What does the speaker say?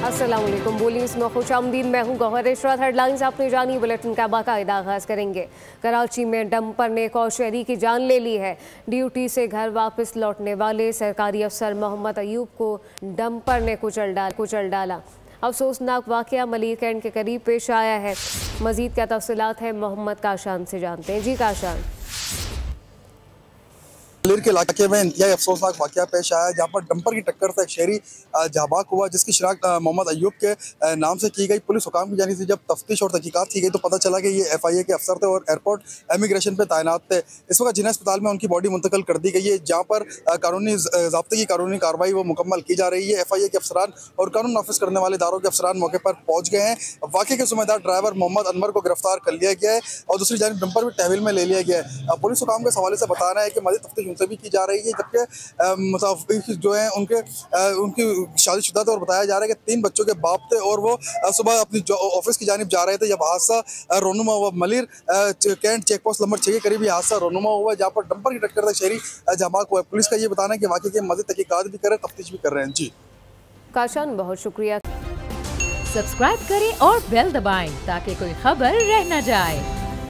अस्सलाम वालेकुम। बोली इसमें खुशामदीद, मैं हूँ गौहर इशरत। हेडलाइंस आपने जानी, बुलेटिन का बाकायदा आगाज़ करेंगे। कराची में डंपर ने एक और शहरी की जान ले ली है। ड्यूटी से घर वापस लौटने वाले सरकारी अफसर मोहम्मद अयूब को डंपर ने कुचल डाला। अफसोसनाक वाक़या मलिर कैंट के करीब पेश आया है। मज़ीद क्या तफसीलात है, मोहम्मद काशान से जानते हैं। जी काशान। मलिर के इलाके में इंतहाई अफसोसनाक वाक़या पेश आया, जहाँ पर डंपर की टक्कर से एक शहरी जहाँ हुआ, जिसकी शिनाख्त मोहम्मद अयूब के नाम से की गई। पुलिस हुकाम की जानिब से जब तफ्तीश और तहकीकात की गई तो पता चला कि ये FIA के अफसर थे और एयरपोर्ट इमिग्रेशन पे तैनात थे। इस वक्त जिन्हें अस्पताल में उनकी बॉडी मुंतकिल कर दी गई है, जहाँ पर कानूनी ज़ाब्ते की कानूनी कार्रवाई वो मुकम्मल की जा रही है। FIA के अफसरान और कानून नाफिज करने वाले इदारों के अफसरान मौके पर पहुँच गए हैं। वाक़े के ज़िम्मेदार ड्राइवर मोहम्मद अनवर को गिरफ्तार कर लिया गया है और दूसरी जानिब डंपर भी तहवील में ले लिया गया है। पुलिस हुकाम के हवाले से बताना है कि मज़ीद तफ्तीश उनसे भी की जा रही है, जबकि मुसाफिर जो हैं उनकी शादीशुदा थे और बताया जा रहा है कि 3 बच्चों के बाप थे और वो सुबह अपनी ऑफिस की जानिब जा रहे थे जब हादसा रोनुमा हुआ। Malir cantt check post number 6 के करीब ये हादसा रोनुमा हुआ, जहाँ पर डंपर की टक्कर से शहरी जमाक हुआ। पुलिस का ये बताना है कि वाकई की मज़ीद तहकीकात भी कर रहे हैं, तफ्तीश भी कर रहे हैं। जी काशान, बहुत शुक्रिया। सब्सक्राइब करें और बेल दबाएं ताकि कोई खबर रह न जाए।